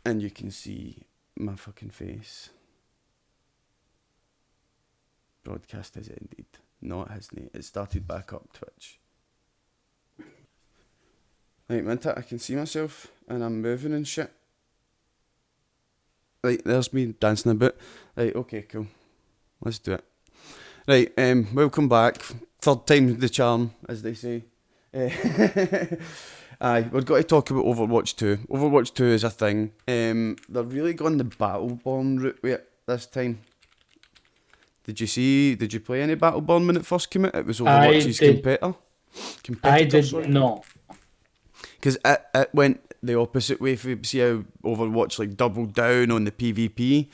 and you can see my fucking face. Broadcast has ended. No, it hasn't. It started back up Twitch. Right, minute, I can see myself and I'm moving and shit. Right, there's me dancing a bit. Right, okay, cool. Let's do it. Right, welcome back. Third time's the charm, as they say. Aye, we're going to talk about Overwatch 2. Overwatch 2 is a thing. They're really going the Battleborn route with it this time. Did you play any Battleborn when it first came out? It was Overwatch's competitor. I did not. Because it went the opposite way. If you see how Overwatch like doubled down on the PvP,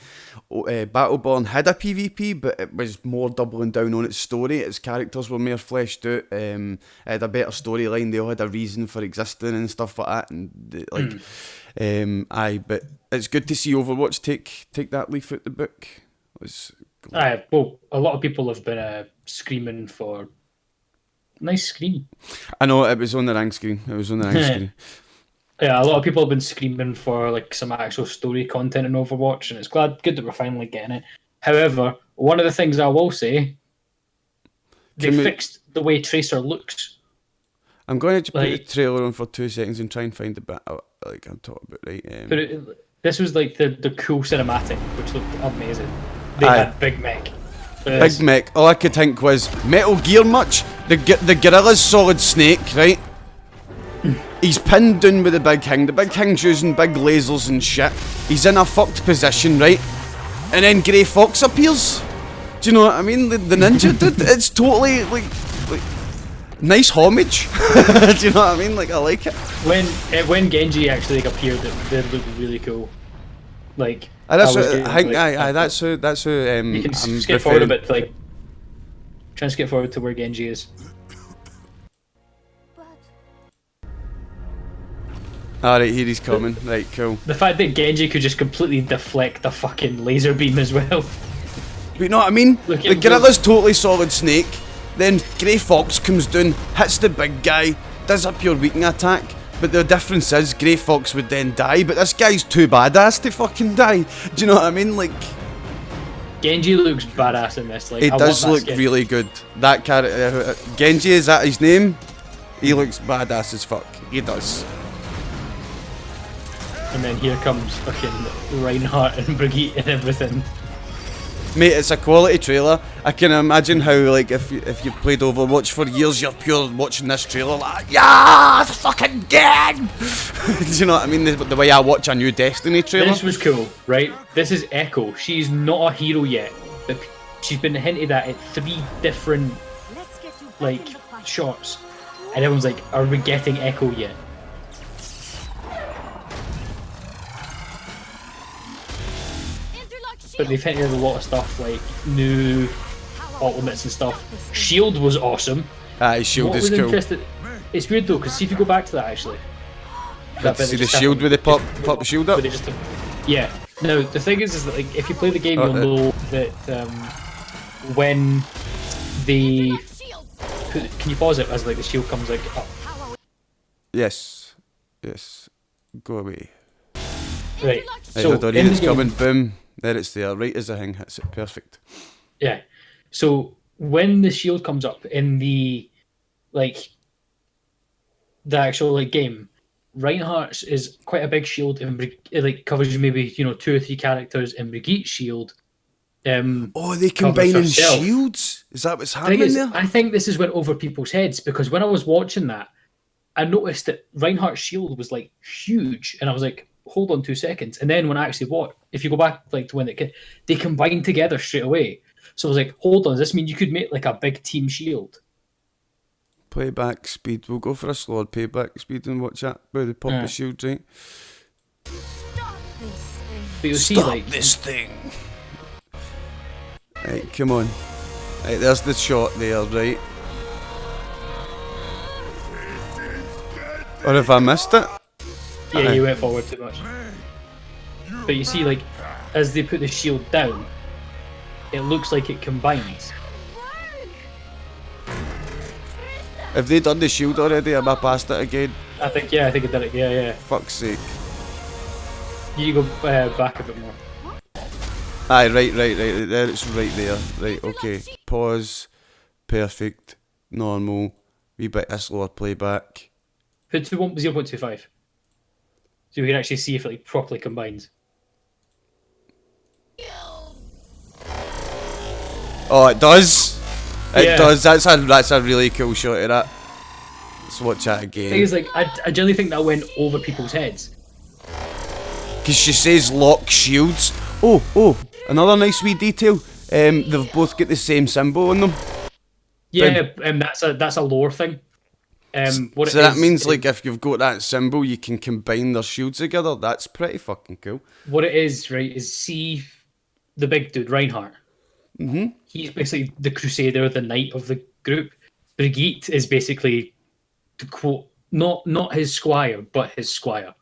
Battleborn had a PvP, but it was more doubling down on its story. Its characters were more fleshed out. It had a better storyline. They all had a reason for existing and stuff like that. And but it's good to see Overwatch take that leaf out the book. Well, a lot of people have been screaming for nice screen. I know, it was on the rank screen. Yeah, a lot of people have been screaming for like some actual story content in Overwatch, and it's good that we're finally getting it. However, one of the things I will say, they fixed the way Tracer looks. I'm going to put the trailer on for 2 seconds and try and find the bit like I'm talking about, right? This was like the cool cinematic, which looked amazing. They had Big Mech. Big Mech. All I could think was Metal Gear much. The Gorilla's Solid Snake, right? He's pinned down with the Big King. The Big King's using big lasers and shit. He's in a fucked position, right? And then Grey Fox appears. Do you know what I mean? The ninja dude. It's totally like nice homage. Do you know what I mean? Like, I like it. When Genji actually appeared, it looked really cool. Like. That's how. You can skip forward a bit, like try and skip forward to where Genji is. Alright, here he's coming. Right, cool. The fact that Genji could just completely deflect the fucking laser beam as well. But you know what I mean? The Gorilla's totally Solid Snake. Then Grey Fox comes down, hits the big guy, does a pure weakening attack. But the difference is, Grey Fox would then die, but this guy's too badass to fucking die. Do you know what I mean? Like, Genji looks badass in this. Like, he does look really good. That character, Genji, is that his name? He looks badass as fuck. He does. And then here comes fucking Reinhardt and Brigitte and everything. Mate, it's a quality trailer. I can imagine how, like, if you've played Overwatch for years, you're pure watching this trailer like, yeah, it's a fucking game! Do you know what I mean? The way I watch a new Destiny trailer. This was cool, right? This is Echo. She's not a hero yet, but she's been hinted at 3 different, like, shots. And everyone's like, are we getting Echo yet? But they've hinted at a lot of stuff, like new ultimates and stuff. Shield was awesome. Shield is cool. It's weird though, because see if you go back to that actually. See the shield where they pop the shield up? Yeah. Now, the thing is that like, if you play the game, you'll know that when the... Can you pause it as like the shield comes like up? Yes. Go away. Right. So, it's coming, boom. There it's there, right as the thing hits it, perfect. Yeah. So when the shield comes up in the actual like game, Reinhardt's is quite a big shield and it like covers maybe 2 or 3 characters, and Brigitte's shield. They combining shields? Is that what's happening there? I think this is went over people's heads because when I was watching that, I noticed that Reinhardt's shield was like huge, and I was like, hold on 2 seconds. And then when I actually watched, if you go back like to when they combined together straight away. So I was like, hold on, does this mean you could make like a big team shield? Playback speed. We'll go for a slot payback speed and watch that where they pop the shield, right? But you'll see like this thing. Right, come on. Right, there's the shot there, right? Or if I missed it? Yeah, you went forward too much. But you see, like, as they put the shield down, it looks like it combines. Have they done the shield already? Am I past it again? I think it did it, yeah. Fuck's sake. You go back a bit more. Aye, right there, it's right there. Right, okay. Pause, perfect, normal, wee bit of slower playback. Put to 0.25. So we can actually see if it like properly combines. Oh, it does. It Yeah. does. That's a really cool shot of that. Let's watch that Thing again. is, like, I generally think that went over people's heads. Because she says lock shields. Oh, another nice wee detail. They've both got the same symbol on them. Yeah, that's a lore thing. What So it that is, means like if you've got that symbol, you can combine their shields together. That's pretty fucking cool. what it is, right? Is see the big dude Reinhardt. Mm-hmm. He's basically the crusader, the knight of the group. Brigitte is basically, to quote, not his squire, but his squire.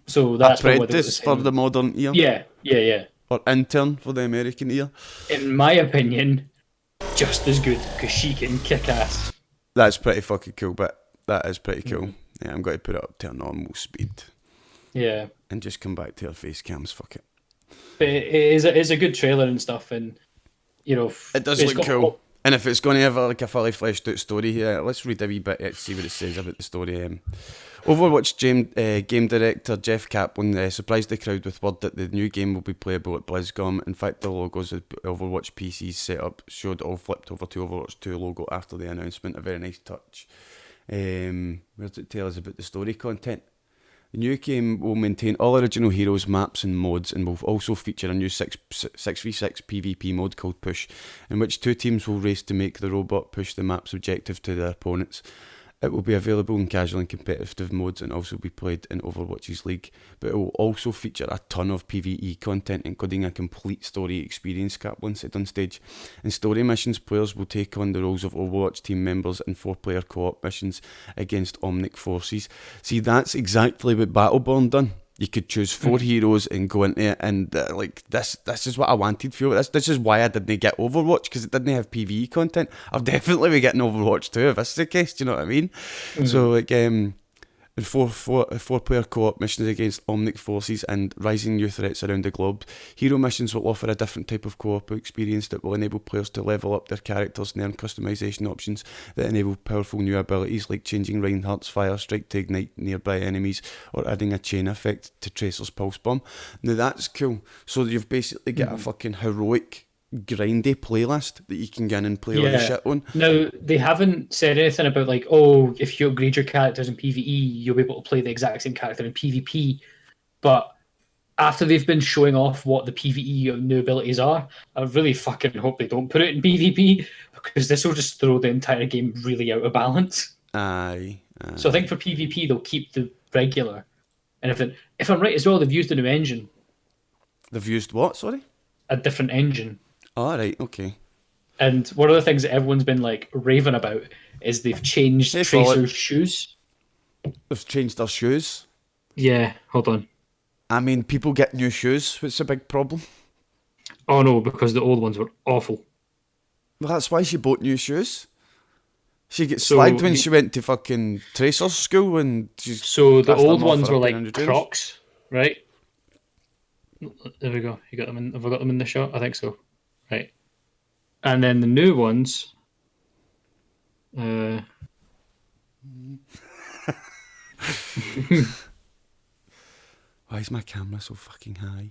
So that's what Apprentice for the modern ear. Yeah. Or intern for the American ear. In my opinion, just as good because she can kick ass. That's pretty fucking cool, but that is pretty cool. Yeah, I'm going to put it up to a normal speed. Yeah. And just come back to her face cams, fuck it. But it is a good trailer and stuff, and you know It does look cool. And if it's going to have like a fully fleshed out story here, let's read a wee bit to see what it says about the story. Overwatch game director Jeff Kaplan surprised the crowd with word that the new game will be playable at BlizzCon. In fact, the logos of Overwatch PCs set up showed all flipped over to Overwatch 2 logo after the announcement. A very nice touch. Where does it tell us about the story content? The new game will maintain all original heroes, maps and mods, and will also feature a new 6v6 PvP mode called Push, in which two teams will race to make the robot push the map's objective to their opponents. It will be available in casual and competitive modes and also be played in Overwatch's League, but it will also feature a ton of PvE content, including a complete story experience, Kaplan said on stage. In story missions, players will take on the roles of Overwatch team members in 4-player co-op missions against Omnic forces. See, that's exactly what Battleborn done. You could choose 4 heroes and go into it, and this is what I wanted for you. This is why I didn't get Overwatch, because it didn't have PvE content. I'll definitely be getting Overwatch too if this is the case. Do you know what I mean? So like four-player co-op missions against Omnic forces and rising new threats around the globe. Hero missions will offer a different type of co-op experience that will enable players to level up their characters and earn customization options that enable powerful new abilities like changing Reinhardt's fire strike to ignite nearby enemies or adding a chain effect to Tracer's pulse bomb. Now that's cool. So you've basically got a fucking heroic grindy playlist that you can get in and play all the shit on. Now, they haven't said anything about like, oh, if you upgrade your characters in PvE, you'll be able to play the exact same character in PvP. But after they've been showing off what the PvE new abilities are, I really fucking hope they don't put it in PvP, because this will just throw the entire game really out of balance. Aye. So I think for PvP they'll keep the regular. And if I'm right as well, they've used a new engine. They've used what, sorry? A different engine. Oh, right, okay. And one of the things that everyone's been like raving about is they've changed Tracer's shoes. They've changed their shoes. Yeah, hold on. I mean, people get new shoes. What's the big problem? Oh no, because the old ones were awful. Well, that's why she bought new shoes. She gets slagged when she went to fucking Tracer's school and she's... So the old ones were like Crocs, right? There we go. You got them in. Have I got them in the shot? I think so. Right. And then the new ones. Why is my camera so fucking high?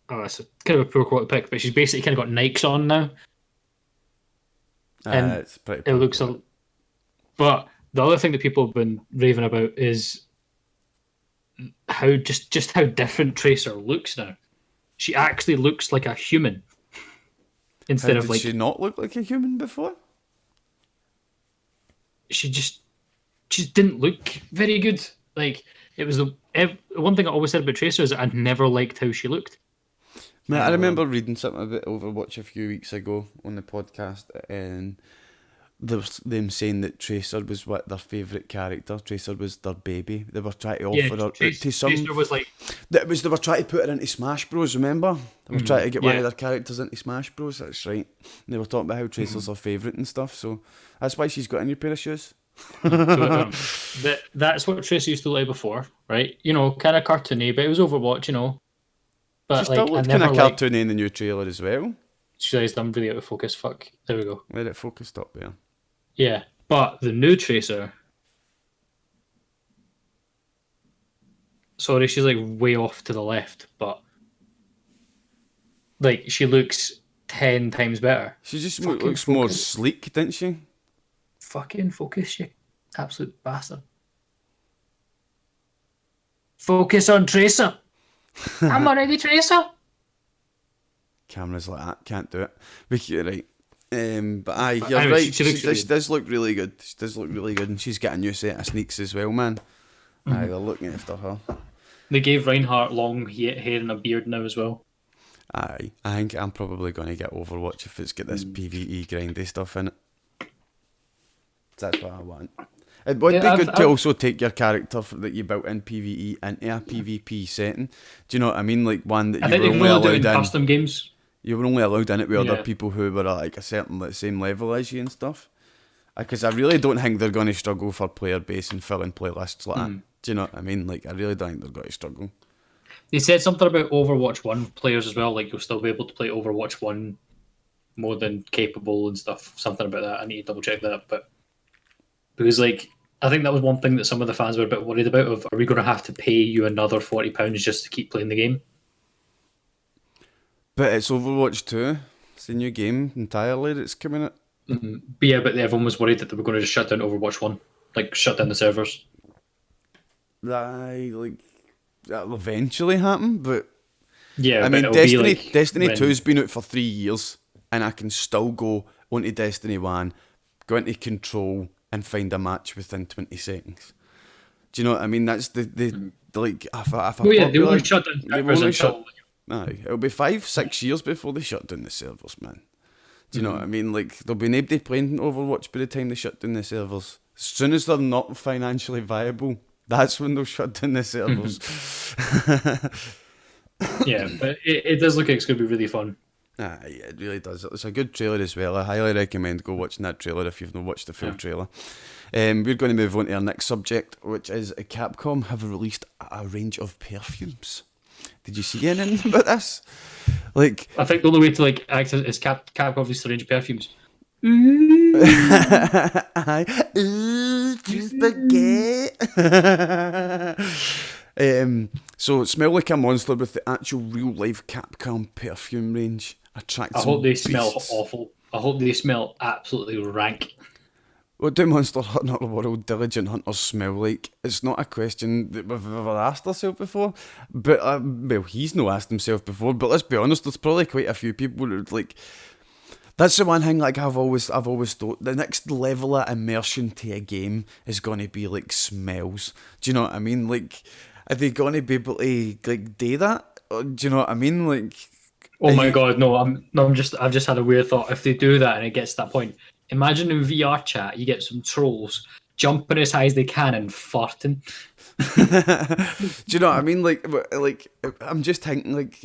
Oh, it's kind of a poor quality pic, but she's basically kind of got Nikes on now. And it's pretty it looks a... But the other thing that people have been raving about is how just how different Tracer looks now. She actually looks like a human instead of like... Did she not look like a human before? She just didn't look very good. Like, it was the one thing I always said about Tracer is that I'd never liked how she looked. Man, I remember reading something about Overwatch a few weeks ago on the podcast, and there was them saying that Tracer was what their favourite character. Tracer was their baby. They were trying to offer her to some. Tracer was like... They were trying to put her into Smash Bros. Remember? They were trying to get one of their characters into Smash Bros. That's right. And they were talking about how Tracer's her favourite and stuff. So that's why she's got a new pair of shoes. That's what Tracer used to look like before, right? You know, kind of cartoony, but it was Overwatch, you know. She But still like, I looked kind never of like. cartoony in the new trailer as well. She realized I'm really out of focus. Fuck. There we go. Where it focused up there. Yeah, but the new Tracer. Sorry, she's like way off to the left, but like she looks 10 times better. She just Fucking looks more focus. sleek, didn't she? Fucking focus, you absolute bastard. Focus on Tracer. I'm already Tracer. Cameras like that can't do it. Right. But aye, you're Anyway, right. she looks She really does look really good. She does look really good, and she's got a new set of sneaks as well, man. Aye, they're looking after her. They gave Reinhardt long hair and a beard now as well. Aye, I think I'm probably going to get Overwatch if it's got this PvE grindy stuff in it. That's what I want. It would be good to also take your character that you built in PvE into a PvP setting. Do you know what I mean? Like one that I you think were they can only only do it allowed in in. custom games. You were only allowed in it with other Yeah. people who were like a certain same level as you and stuff. Because I really don't think they're going to struggle for player base and filling playlists like that. Do you know what I mean? Like I really don't think they're going to struggle. They said something about Overwatch 1 players as well, like you'll still be able to play Overwatch 1 more than capable and stuff. Something about that. I need to double check that. But because like I think that was one thing that some of the fans were a bit worried about of are we gonna have to pay you another £40 just to keep playing the game? But it's Overwatch 2. It's a new game entirely that's coming out. Mm-hmm. But yeah, but everyone was worried that they were going to just shut down Overwatch 1. Like shut down the servers. That'll eventually happen, but Yeah, I but mean, it'll be like Destiny when- 2's been out for 3 years, and I can still go onto Destiny 1, go into Control, and find a match within 20 seconds. Do you know what I mean? That's like, if a Oh yeah, they popular- won't shut down they servers won't until Aye, it'll be 5-6 years before they shut down the servers, man. Do you know what I mean? Like, there'll be nobody playing Overwatch by the time they shut down the servers. As soon as they're not financially viable, that's when they'll shut down the servers. yeah, but it does look like it's going to be really fun. Yeah, it really does. It's a good trailer as well. I highly recommend go watching that trailer if you've not watched the full trailer. We're going to move on to our next subject, which is Capcom have released a range of perfumes. Did you see anything about this? Like, I think the only way to like access is Capcom's range of perfumes. Just forget. So smell like a monster with the actual real life Capcom perfume range. Attracts I hope they smell beasts. awful. I hope they smell absolutely rank. What do Monster Hunter World Diligent Hunters smell like? It's not a question that we've ever asked ourselves before. But, well, he's not asked himself before, but let's be honest, there's probably quite a few people who like... That's the one thing, like, I've always thought, the next level of immersion to a game is going to be, like, smells. Do you know what I mean? Like, are they going to be able to, like, do that? Or, do you know what I mean? Like... Oh my god, no! I've just had a weird thought. If they do that and it gets to that point, imagine in VR chat you get some trolls jumping as high as they can and farting. Do you know what I mean? Like I'm just thinking, like,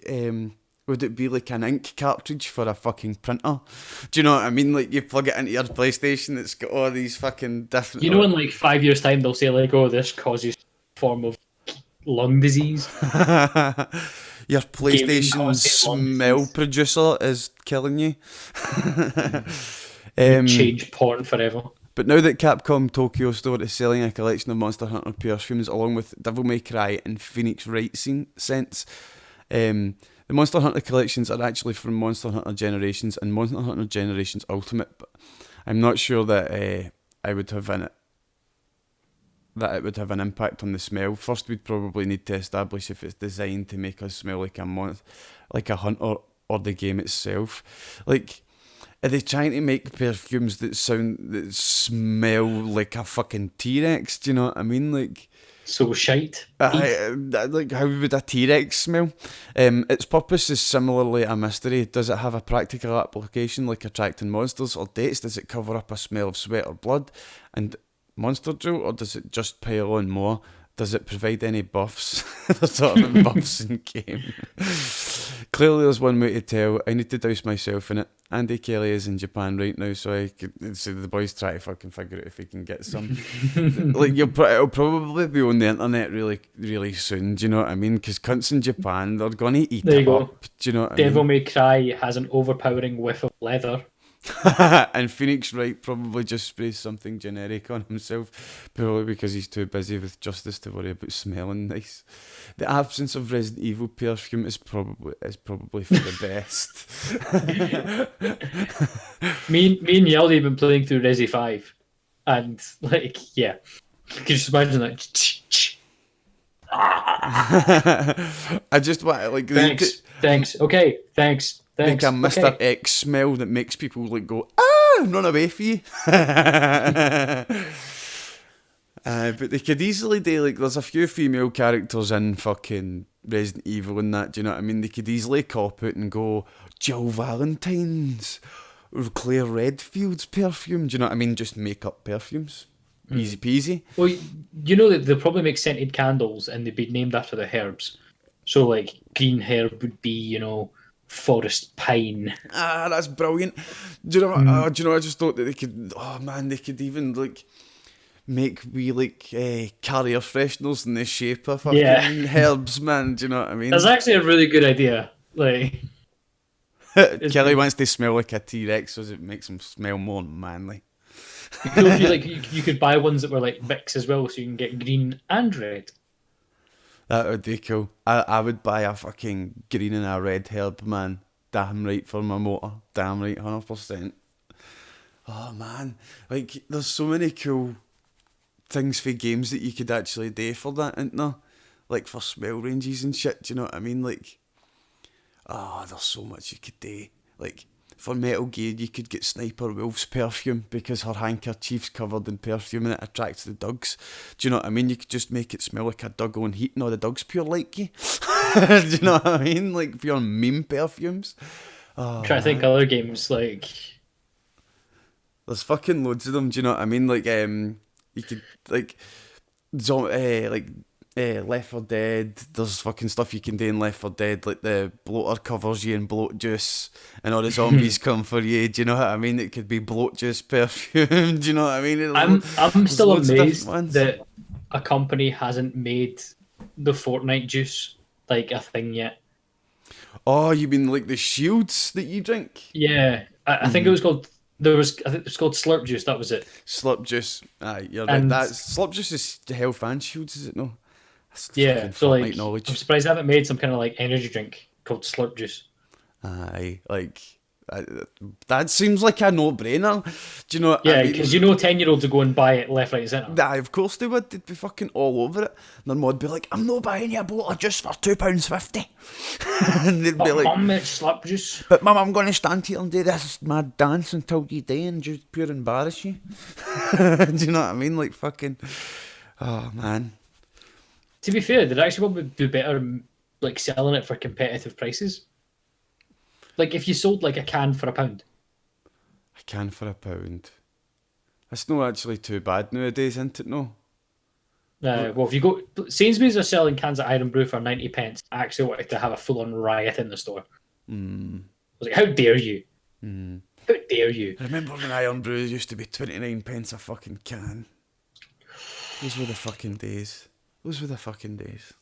would it be like an ink cartridge for a fucking printer? Do you know what I mean? Like, you plug it into your PlayStation, it's got all these fucking different... You know, in like 5 years' time, they'll say like, "Oh, this causes a form of lung disease." Your PlayStation causes lung smell disease. producer is killing you. Change porn forever. But now that Capcom Tokyo Store is selling a collection of Monster Hunter perfumes along with Devil May Cry and Phoenix Wright scents, the Monster Hunter collections are actually from Monster Hunter Generations and Monster Hunter Generations Ultimate, but I'm not sure that it would have an impact on the smell. First, we'd probably need to establish if it's designed to make us smell like a hunter, or the game itself. Like, are they trying to make perfumes that smell like a fucking T-Rex? Do you know what I mean? Like, So shite. like, how would a T-Rex smell? Its purpose is similarly a mystery. Does it have a practical application like attracting monsters or dates? Does it cover up a smell of sweat or blood and monster drill, or does it just pile on more? Does it provide any buffs? There's sort of buffs in game. Clearly, there's one way to tell. I need to douse myself in it. Andy Kelly is in Japan right now, so I could say the boys try to fucking figure out if he can get some. Like it'll probably be on the internet really, really soon. Do you know what I mean? Because cunts in Japan, they're gonna eat There you it go. up. Do you know what Devil I mean? May Cry has an overpowering whiff of leather. And Phoenix Wright probably just sprays something generic on himself, probably because he's too busy with Justice to worry about smelling nice. The absence of Resident Evil perfume is probably for the best. Me and Yeldy have been playing through Resi 5, and like, yeah, you can just imagine that. I just want like Thanks. Okay, thanks. make a Mr. Okay. X smell that makes people like go and run away for you. But they could easily do like there's a few female characters in fucking Resident Evil and that. Do you know what I mean? They could easily cop it and go Jill Valentine's or Claire Redfield's perfume. Do you know what I mean? Just make up perfumes. Easy peasy. Well, you know that they probably make scented candles, and they'd be named after the herbs. So like green herb would be, you know, forest pine. Ah, that's brilliant. Do you know? Do you know? I just thought that they could. Oh man, they could even like make wee like carrier fresheners in the shape of fucking herbs, man. Do you know what I mean? That's actually a really good idea. Like, Kelly wants to smell like a T-Rex, so it makes him smell more manly. cool if you, like you could buy ones that were like mix as well, so you can get green and red. That would be cool. I would buy a fucking green and a red herb, man. Damn right for my motor. Damn right, 100%. Oh man, like there's so many cool things for games that you could actually do for that, isn't there? Like for smell ranges and shit. Do you know what I mean? Like, there's so much you could do. Like for Metal Gear, you could get Sniper Wolf's perfume because her handkerchief's covered in perfume and it attracts the dogs. Do you know what I mean? You could just make it smell like a dog on heat and all the dogs pure like you. Do you know what I mean? Like pure meme perfumes. I'm trying to think other games like. There's fucking loads of them. Do you know what I mean? Like you could like Left 4 Dead. There's fucking stuff you can do in Left 4 Dead, like the bloater covers you in bloat juice, and all the zombies come for you. Do you know what I mean? It could be bloat juice perfume. Do you know what I mean? I'm still amazed that a company hasn't made the Fortnite juice like a thing yet. Oh, you mean like the shields that you drink? Yeah, I think it was called. I think it was called Slurp Juice. That was it. Slurp Juice. Aye, you're right. Slurp Juice is health and shields, is it no? Yeah, so like, knowledge. I'm surprised they haven't made some kind of like energy drink called Slurp Juice. Aye, like that seems like a no-brainer. Do you know what I mean? Because you know 10-year-olds would go and buy it left, right, and centre. Aye, of course they would. They'd be fucking all over it. Their mum would be like, I'm not buying you a bottle of juice for £2.50. And they'd be like, Mum, it's Slurp Juice. But Mum, I'm going to stand here and do this mad dance until you die and just pure embarrass you. Do you know what I mean? Like fucking, oh man. To be fair, they'd actually probably do better like selling it for competitive prices. Like if you sold like a can for £1. A can for £1. That's not actually too bad nowadays, isn't it? No. Well, if you go, Sainsbury's are selling cans of Iron Brew for 90p. I actually wanted to have a full-on riot in the store. I was like, "How dare you? How dare you?" Remember when Iron Brew used to be 29p a fucking can? Those were the fucking days. Those were the fucking days.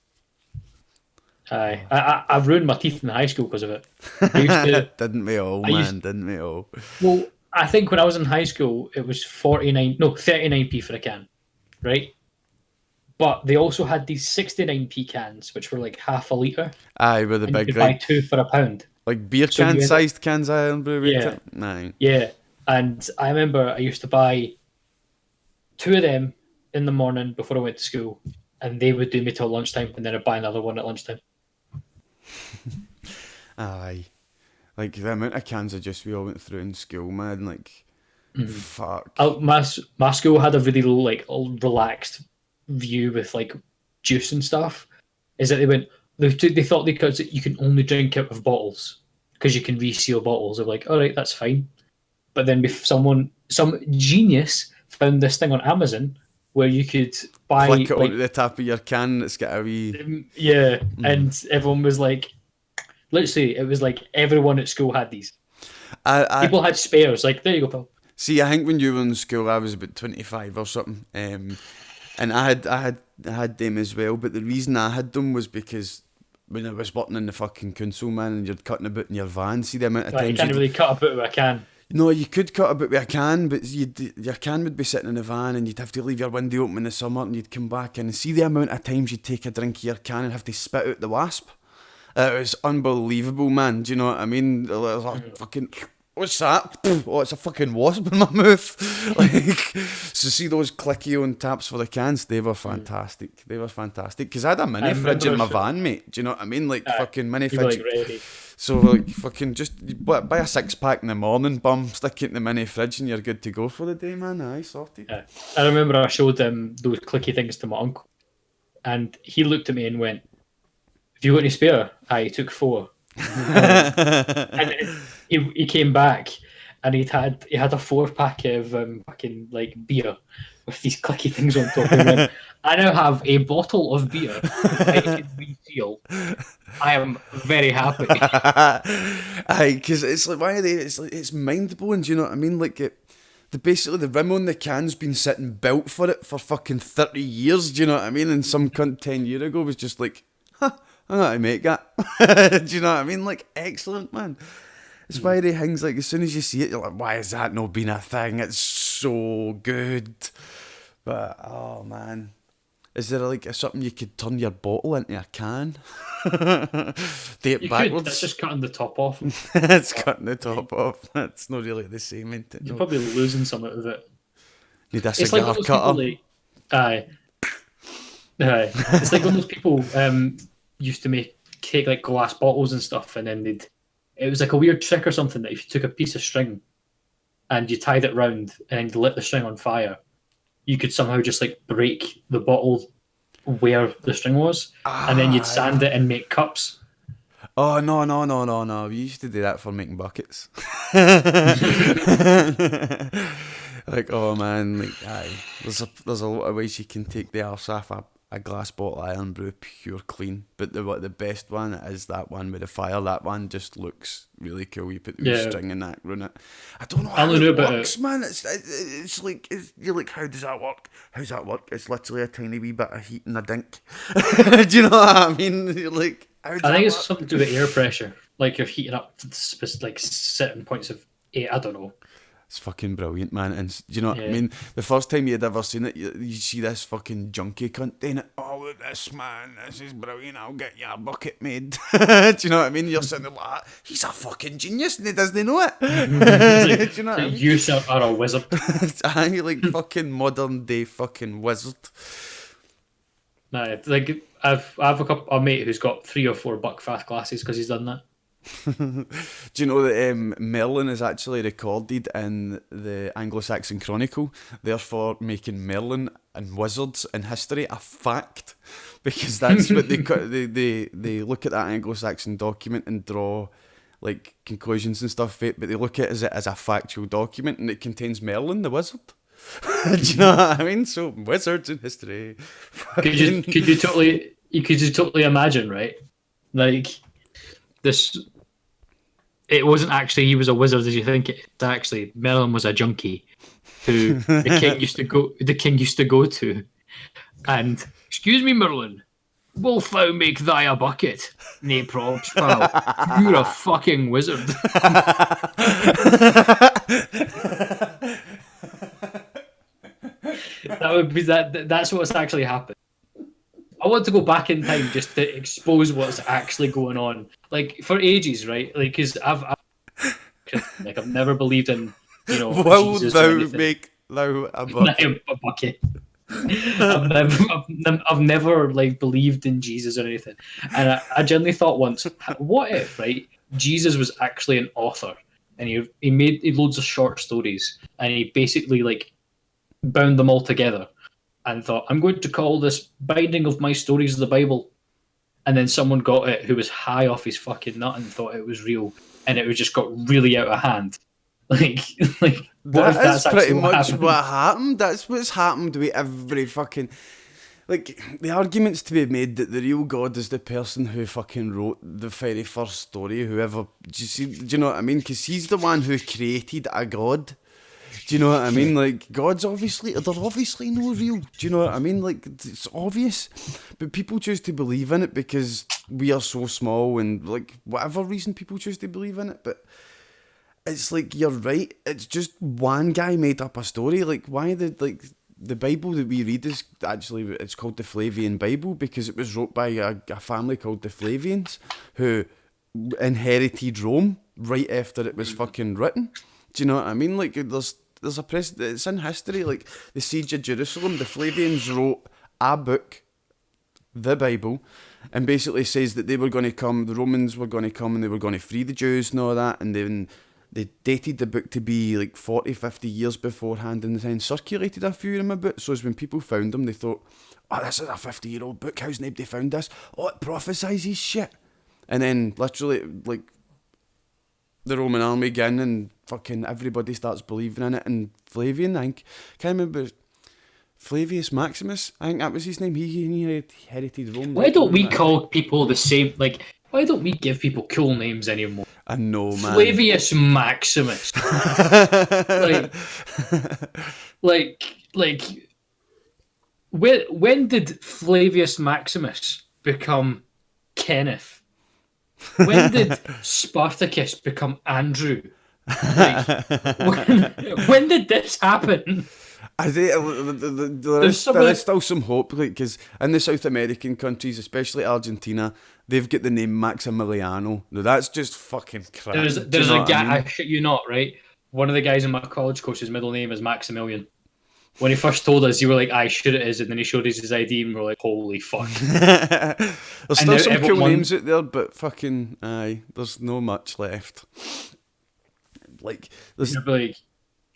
Aye, I ruined my teeth in high school because of it. I used to, Didn't we all, man? Didn't we all? Well, I think when I was in high school, it was 39p for a can, right? But they also had these 69p cans, which were like half a litre. Aye, with the and big, you could buy two for £1. like beer So can sized cans of Iron Brew. Yeah. Aye. Yeah, and I remember I used to buy 2 of them in the morning before I went to school, and they would do me till lunchtime, and then I'd buy another one at lunchtime. Aye. Like the amount of cans of juice we all went through in school, man, like fuck. My school had a really like relaxed view with like juice and stuff. Is that they thought because you can only drink out of bottles because you can reseal bottles. They're like, all right, that's fine. But then if some genius found this thing on Amazon where you could buy Flick it onto the top of your can. It's got a wee and everyone was like Literally, it was like everyone at school had these. I People had spares. Like, there you go, pal. see. I think when you were in school, I was about 25 or something, and I had them as well. But the reason I had them was because when I was working in the fucking council, man, and you're cutting about in your van, see the amount of Like, you times can't really cut a bit with a can. no, you could cut a bit with a can, but your can would be sitting in the van and you'd have to leave your window open in the summer and you'd come back in and see the amount of times you'd take a drink of your can and have to spit out the wasp. It was unbelievable, man. Do you know what I mean? It was like, fucking, what's that? Oh, it's a fucking wasp in my mouth. Like, so see those clicky on taps for the cans? They were fantastic. They were fantastic. Because I had a mini fridge in my van, mate. Do you know what I mean? Like, fucking mini You were, fridge. like, ready. So, like, fucking just buy a 6-pack in the morning, bum, stick it in the mini fridge, and you're good to go for the day, man. Aye, sorted. Yeah. I remember I showed those clicky things to my uncle, and he looked at me and went, "Have you got any spare?" I took 4. And he came back, and he had a 4-pack of fucking like beer with these clicky things on top. And went, I now have a bottle of beer I can refill. I am very happy. Aye, because it's like, why are they? It's like, it's mind blowing. Do you know what I mean? Like basically the rim on the can's been sitting built for it for fucking 30 years. Do you know what I mean? And some cunt 10 years ago was just like, I'm gonna make that. Do you know what I mean? Like, excellent, man. It's why they things like, as soon as you see it, you're like, why has that not been a thing? It's so good. But oh man, is there like something you could turn your bottle into a can? Do it You backwards. could. That's just cutting the top off. It's cutting the top off. That's not really the same, ain't it? You're No. probably losing some out of it. Need a It's like cigar one of those cutter. people. Aye. It's like when those people used to take like glass bottles and stuff, and then it was like a weird trick or something that if you took a piece of string and you tied it round and you lit the string on fire, you could somehow just like break the bottle where the string was, and then you'd sand it and make cups. Oh no! We used to do that for making buckets. Like, oh man, like, aye. There's a lot of ways you can take the arse off a glass bottle of iron brew pure clean. But the best one is that one with the fire. That one just looks really cool. You put the string in that, run it. I don't know how it works, man. It's like you're like, how does that work? How's that work? It's literally a tiny wee bit of heat in a dink. Do you know what I mean? You're like, I think it's something to do with air pressure. Like you're heating up like certain points of air. I don't know. It's fucking brilliant, man. And do you know what I mean? The first time you'd ever seen it, you see this fucking junkie cunt doing it. Oh, look at this, man. This is brilliant. I'll get you a bucket made. Do you know what I mean? You're sitting there like, he's a fucking genius and he doesn't know it. Like, do you know what I mean? You are a wizard. I'm like fucking modern day fucking wizard. Nah, like I have a mate who's got 3 or 4 Buckfast glasses because he's done that. Do you know that Merlin is actually recorded in the Anglo-Saxon Chronicle, therefore making Merlin and wizards in history a fact, because that's what they look at that Anglo-Saxon document and draw like conclusions and stuff, but they look at it as a factual document and it contains Merlin the wizard. Do you know what I mean? So wizards in history. Could you totally imagine, right? Like this. It wasn't actually he was a wizard as you think. It's actually Merlin was a junkie who the king used to go to, and excuse me, Merlin, wilt thou make thy a bucket? Nay, props, pal. You're a fucking wizard. That would be that. That's what's actually happened. I want to go back in time just to expose what's actually going on. Like for ages, right? Like because I've never believed in Will Jesus thou or anything. make thou a bucket? A bucket. I've never like believed in Jesus or anything, and I genuinely thought once, what if Jesus was actually an author and he made loads of short stories and he basically like bound them all together and thought, I'm going to call this binding of my stories the Bible. And then someone got it who was high off his fucking nut and thought it was real, and it just got really out of hand. Like what if That is that's pretty actually much happened? what happened. That's what's happened with every fucking. like, the argument's to be made that the real God is the person who fucking wrote the very first story, whoever, do you know what I mean? Because he's the one who created a God. Do you know what I mean? Like, they're obviously no real. Do you know what I mean? Like, it's obvious. But people choose to believe in it because we are so small and, like, whatever reason people choose to believe in it. But it's like, you're right. It's just one guy made up a story. Like, why the Bible that we read is actually, it's called the Flavian Bible because it was wrote by a family called the Flavians who inherited Rome right after it was fucking written. Do you know what I mean? Like, there's a precedent. It's in history. Like, the Siege of Jerusalem, the Flavians wrote a book, the Bible, and basically says that they were going to come, the Romans were going to come and they were going to free the Jews and all that, and then they dated the book to be like 40, 50 years beforehand and then circulated a few of them about. So as when people found them, they thought, oh, this is a 50-year-old book, how's nobody found this? Oh, it prophesies shit. And then literally, like, the Roman army get in and fucking everybody starts believing in it. And Flavian, I think, can't remember, Flavius Maximus, I think that was his name. He inherited Rome. Why don't we call people the same? Like, why don't we give people cool names anymore? I know, man. Flavius Maximus. like, when did Flavius Maximus become Kenneth? When did Spartacus become Andrew? Like, when did this happen? I think there is still some hope, because in the South American countries, especially Argentina, they've got the name Maximiliano. Now that's just fucking crap. There's a guy, I shit you not, right? One of the guys in my college course, his middle name is Maximilian. When he first told us, you were like, "I sure it is," and then he showed us his ID, and we're like, "Holy fuck!" There's still some cool names out there, but fucking there's no much left. Like,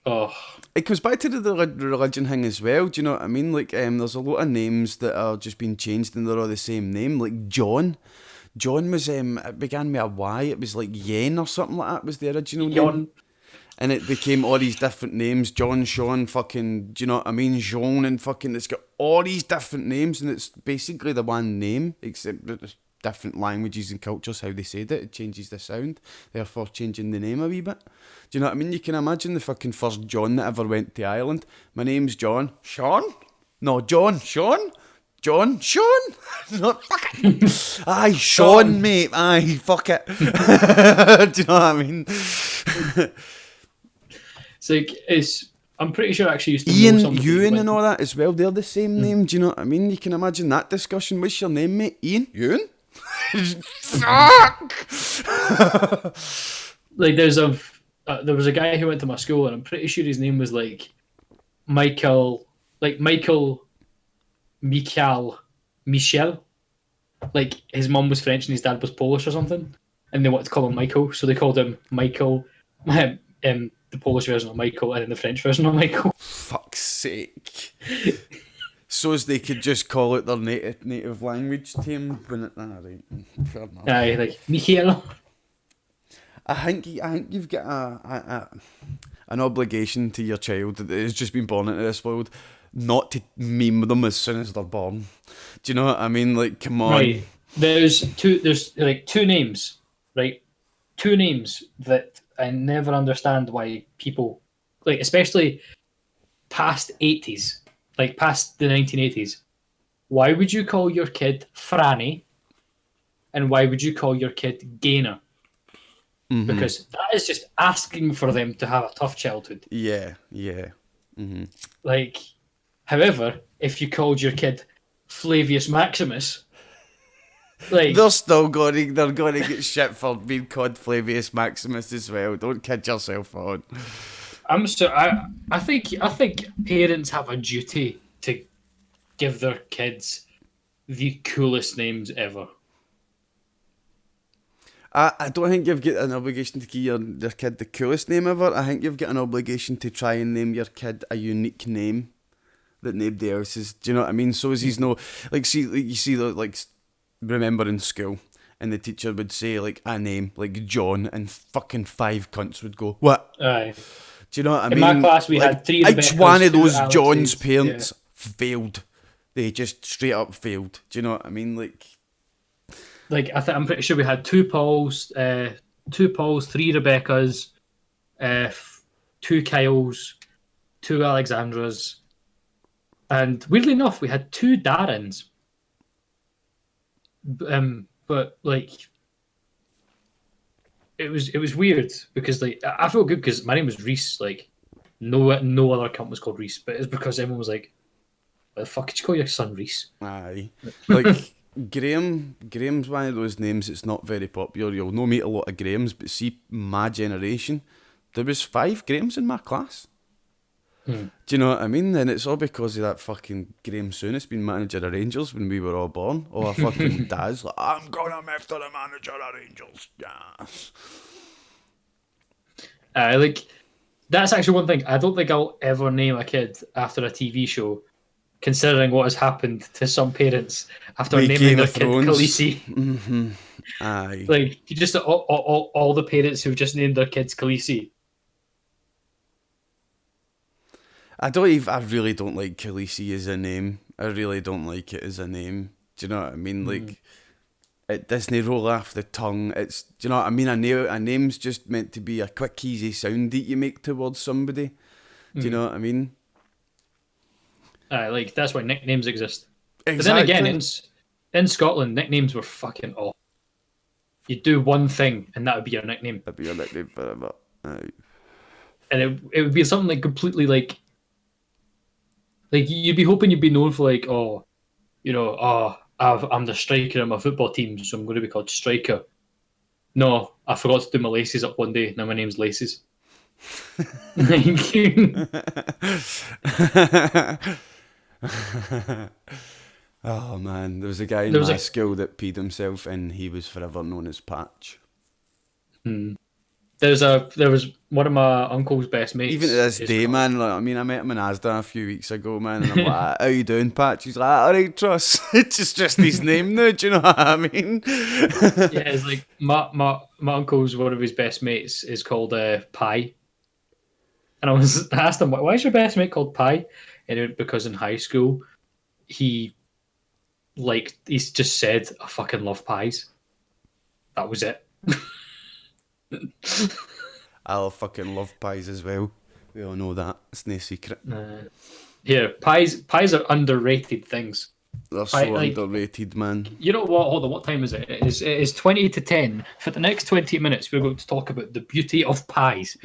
oh. It goes back to the religion thing as well. Do you know what I mean? Like, there's a lot of names that are just being changed, and they're all the same name. Like John. John was it began with a Y. It was like Yen or something like that. Was the original name. And it became all these different names. John, Sean, fucking, do you know what I mean? Jean, and fucking, it's got all these different names, and it's basically the one name, except that there's different languages and cultures, how they said it. It changes the sound, therefore changing the name a wee bit. Do you know what I mean? You can imagine the fucking first John that ever went to Ireland. My name's John. Sean? No, John. Sean? John? Sean? No, fuck it. Aye, Sean, mate. Aye, fuck it. Do you know what I mean? It's like, I'm pretty sure I actually used to Ian, know somebody Ewan and all that as well, they're the same name, do you know what I mean? You can imagine that discussion. What's your name, mate? Ian? Ewan? Fuck! Like, there was a guy who went to my school, and I'm pretty sure his name was like Michael, Michel. Like, his mum was French and his dad was Polish or something, and they wanted to call him Michael, so they called him Michael, the Polish version of Michael and then the French version of Michael. Fuck's sake. So as they could just call it their native language to him when it... right. Fair enough. Aye, like, Michael. I think you've got an obligation to your child that has just been born into this world not to meme them as soon as they're born. Do you know what I mean? Like, come on. Right. There's two names, right? Two names that I never understand why people, like, especially past 80s, like past the 1980s, why would you call your kid Franny and why would you call your kid Gainer? Mm-hmm. Because that is just asking for them to have a tough childhood. Yeah. Mm-hmm. Like, however, if you called your kid Flavius Maximus, like, they're going to get shit for being called Flavius Maximus as well. Don't kid yourself on. I think parents have a duty to give their kids the coolest names ever. I don't think you've got an obligation to give your kid the coolest name ever. I think you've got an obligation to try and name your kid a unique name that nobody else is. Do you know what I mean? So as he's no, like, remember in school, and the teacher would say, like, a name, like John, and fucking 5 cunts would go, what? Aye. Do you know what I mean? In my class, we had 3 Rebeccas, each one of those Alexes, John's parents failed. They just straight up failed. Do you know what I mean? Like, I'm pretty sure we had 2 Pauls, 3 Rebeccas, 2 Kyles, 2 Alexandras, and weirdly enough, we had 2 Darrens. But like, it was weird because like I felt good because my name was Reese. Like, no other account was called Reese, but it's because everyone was like, "What the fuck did you call your son Reese?" aye. Like, Graham's one of those names that's not very popular. You'll no meet a lot of Grahams, but see, my generation, there was 5 Grahams in my class. Do you know what I mean? And it's all because of that fucking Graham Souness being manager of Rangers when we were all born. Or our fucking dad's like, I'm gonna move to the manager of Rangers. Yes. Like, that's actually one thing. I don't think I'll ever name a kid after a TV show, considering what has happened to some parents after With naming Game their of kid Thrones. Khaleesi. Aye. Like, you just all the parents who've just named their kids Khaleesi. I really don't like Khaleesi as a name. I really don't like it as a name. Do you know what I mean? Like, it doesn't roll off the tongue. It's, do you know what I mean? A name's just meant to be a quick, easy sound that you make towards somebody. Do you know what I mean? Like, that's why nicknames exist. Exactly. But then again, in Scotland, nicknames were fucking awful. You'd do one thing, and that would be your nickname. That'd be your nickname forever. Aye. And it would be something like completely like you'd be hoping you'd be known for like, oh, you know, I'm the striker in my football team, so I'm going to be called Striker. No, I forgot to do my laces up one day. Now my name's Laces. Oh man, there was a guy in my school that peed himself, and he was forever known as Patch. There was one of my uncle's best mates. Even to this day, man. Like, I mean, I met him in Asda a few weeks ago, man, and I'm like, "How you doing, Patch?" He's like, "All right, Truss." It's just his name now. Do you know what I mean? Yeah, it's like my uncle's one of his best mates is called Pie, and I asked him, "Why is your best mate called Pie?" And he went, because in high school, he's just said, "I fucking love pies." That was it. I'll fucking love pies as well. We all know that. It's no secret. Here, pies are underrated things. They're so underrated, man. You know what? Hold on. What time is it? It is 20 to 10. For the next 20 minutes, we're going to talk about the beauty of pies.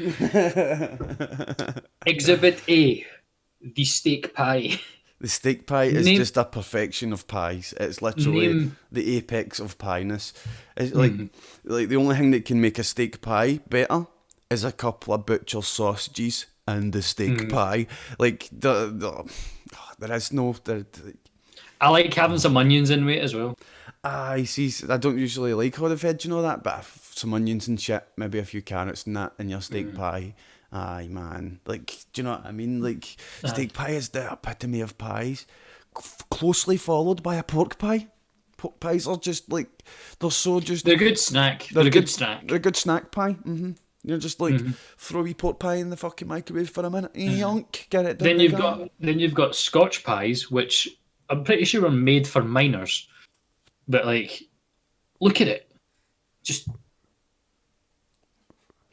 Exhibit A, the steak pie. The steak pie is just a perfection of pies. It's literally the apex of pieness. It's like the only thing that can make a steak pie better is a couple of butcher sausages and the steak pie. Like there is no. I like having some onions in it as well. I see. I don't usually like all the veg, you know that, but some onions and shit, maybe a few carrots and that in your steak pie. Aye, man. Like, do you know what I mean? Like, steak pie is the epitome of pies, closely followed by a pork pie. Pork pies are just like, they're a good snack. They're a good snack. They're a good snack pie. You're just like, throw a wee pork pie in the fucking microwave for a minute. Yonk, get it done. Then you've got Scotch pies, which I'm pretty sure are made for minors. But like, look at it. Just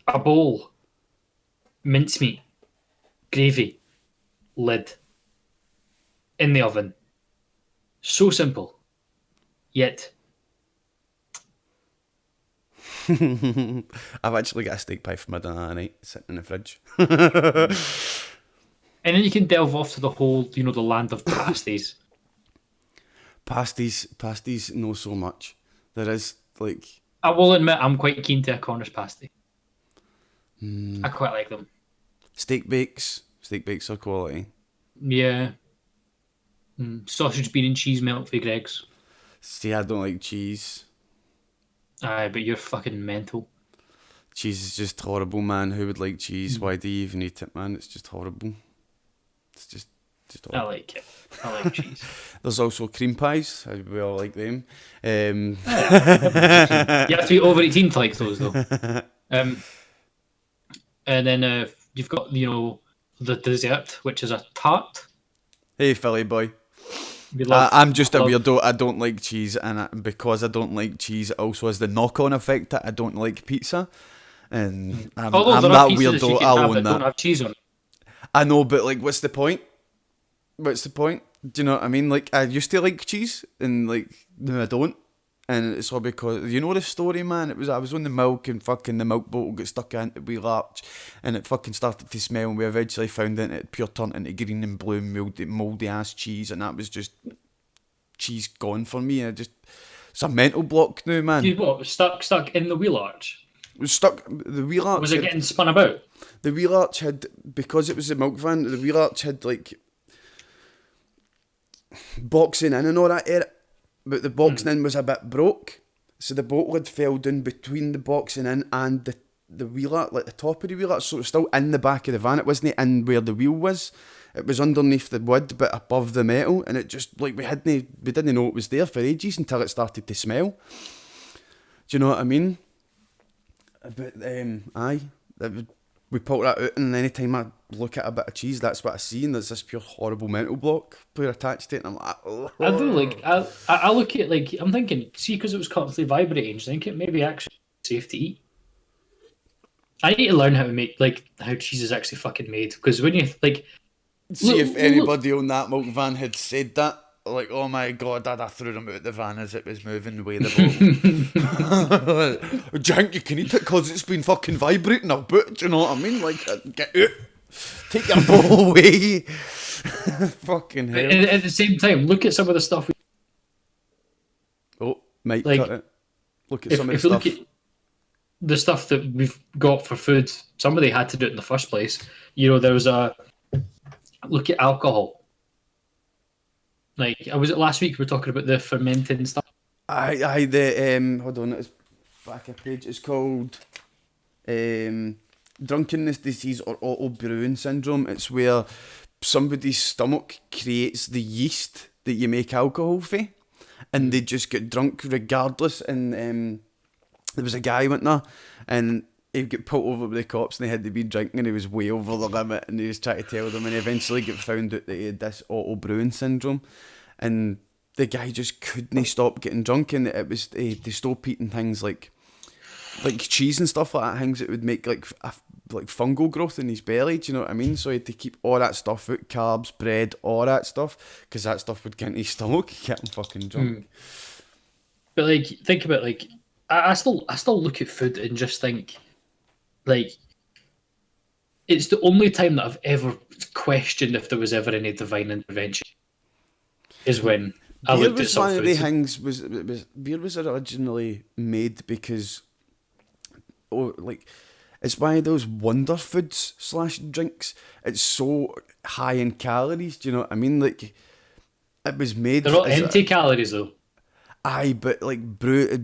a bowl. Mincemeat, gravy, lid, in the oven. So simple, yet. I've actually got a steak pie for my dinner tonight, sitting in the fridge. And then you can delve off to the whole, the land of pasties. Pasties, no so much. There is, like... I will admit, I'm quite keen to a Cornish pasty. I quite like them. Steak bakes are quality. Yeah. Sausage, bean and cheese melt for Greg's. See, I don't like cheese. Aye, but you're fucking mental. Cheese is just horrible, man. Who would like cheese? Why do you even eat it, man? It's just horrible. It's just horrible. I like it. I like cheese. There's also cream pies. We all like them. You have to be over 18 to like those, though. And then you've got, the dessert, which is a tart. Hey, Philly boy. We love. I'm just a love- weirdo. I don't like cheese, and because I don't like cheese, it also has the knock-on effect that I don't like pizza. And Although I'm there are that pizzas you weirdo. can I'll have own that don't that. have cheese on it. I know, but like, what's the point? What's the point? Do you know what I mean? Like, I used to like cheese, and like, no, I don't. And it's all because, you know the story, man? I was on the milk, and fucking the milk bottle got stuck into the wee latch, and it fucking started to smell, and we eventually found it, and it pure turned into green and blue mouldy ass cheese, and that was just cheese gone for me. It's a mental block now, man. You what? Stuck in the wheel arch. It was stuck. The wheel arch. Was it getting spun about? The wheel arch had, because it was a milk van, the wheel arch had like boxing in and all that era, but the boxing in was a bit broke, so the bolt lid fell down between the boxing in and the wheel arch, like the top of the wheel arch, so it was still in the back of the van. It wasn't in where the wheel was. It was underneath the wood, but above the metal, and it just, like, we didn't know it was there for ages until it started to smell. Do you know what I mean? But we pulled that out, and any time I look at a bit of cheese, that's what I see, and there's this pure horrible mental block attached to it, and I'm like, oh. I do like. I look at, like, I'm thinking, see, because it was constantly vibrating, I think it may be actually safe to eat. I need to learn how to make, like, how cheese is actually fucking made, because when you like. See, if anybody on that milk van had said that, like, oh my god, Dad, I threw them out the van as it was moving away the bottle. Do you think you can eat it because it's been fucking vibrating a bit? Do you know what I mean? Like, get out. Take your ball away. Fucking hell. At the same time, look at some of the stuff. Oh, might Like, cut it. Look at some of the if you stuff. look at the stuff that we've got for food, somebody had to do it in the first place. You know, there was a look at alcohol. Like, was it last week we were talking about the fermenting stuff? Hold on, it's back a page. It's called drunkenness disease or auto brewing syndrome. It's where somebody's stomach creates the yeast that you make alcohol for, and they just get drunk regardless. And there was a guy went there, and he got pulled over by the cops, and they had to be drinking, and he was way over the limit, and he was trying to tell them, and he eventually got found out that he had this auto brewing syndrome, and the guy just couldn't stop getting drunk, and it was they stopped eating things like cheese and stuff like that, things that would make like fungal growth in his belly. Do you know what I mean? So he had to keep all that stuff out, carbs, bread, all that stuff, because that stuff would get in his stomach, get him fucking drunk. But like, think about, like, I still look at food and just think, like, it's the only time that I've ever questioned if there was ever any divine intervention is when I Beer looked at was some one of food. the things. Beer was originally made because, it's one of those wonder foods / drinks. It's so high in calories. Do you know what I mean? Like, it was made. They're not empty calories though. Aye, but like beer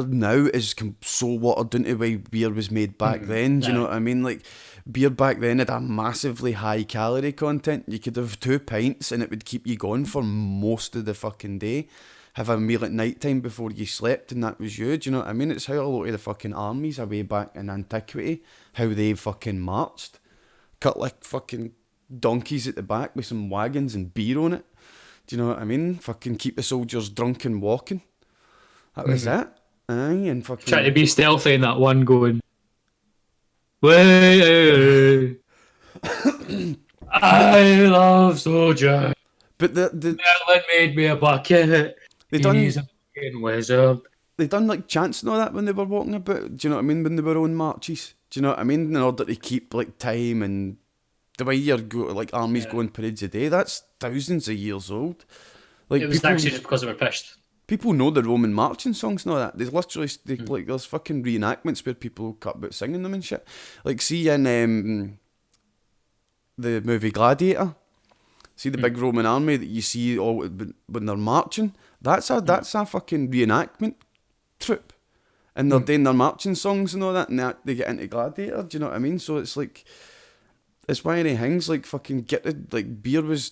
now is so watered down to the way beer was made back then. Do you know what I mean? Like, beer back then had a massively high calorie content. You could have 2 pints and it would keep you going for most of the fucking day. Have a meal at night time before you slept, and that was you. Do you know what I mean? It's how a lot of the fucking armies are way back in antiquity, how they fucking marched. Cut like fucking donkeys at the back with some wagons and beer on it. Do you know what I mean? Fucking keep the soldiers drunk and walking. That was it. Aye, and fucking Trying to be stealthy in that one going, way, I love soldier. But the Merlin made me a bucket. They done- He's a fucking wizard. they done like chants and all that when they were walking about. Do you know what I mean? When they were on marches. Do you know what I mean? In order to keep like time and the way you're like armies going parades a day, that's thousands of years old. Like, It was actually just because they were pissed. people know the Roman marching songs and all that. There's literally like there's fucking reenactments where people cut about singing them and shit. Like, see in the movie Gladiator, see the big Roman army that you see all when they're marching. That's a fucking reenactment troupe, and they're doing their marching songs and all that, and they get into Gladiator. Do you know what I mean? So it's like, it's one of the things, like, fucking like, beer's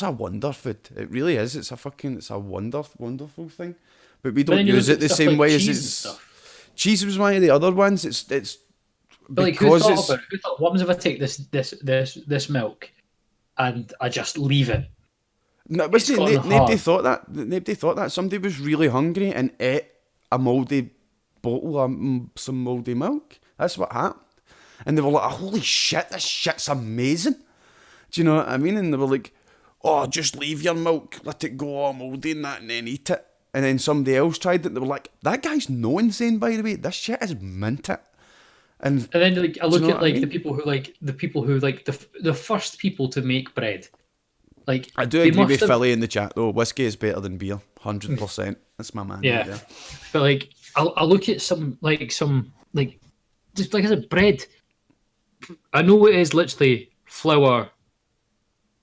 a wonder food. It really is. It's a wonderful thing. But we don't use it the same way as it's. Cheese was one of the other ones. It's but like, who thought about it? What happens if I take this milk and I just leave it No, It's gone nobody hard. thought that. Nobody thought that. Somebody was really hungry and ate a mouldy bottle of some mouldy milk. That's what happened. And they were like, holy shit, this shit's amazing. Do you know what I mean? And they were like, oh, just leave your milk, let it go all mouldy and that, and then eat it. And then somebody else tried it. They were like, that guy's no insane, by the way. This shit is mint it. And then like I look know at what I like mean? the people who like the first people to make bread. Like I do they agree must with have, Philly in the chat, though. Whiskey is better than beer. 100%. That's my man right yeah. there. But like I look at some just like I said, bread. I know it is literally flour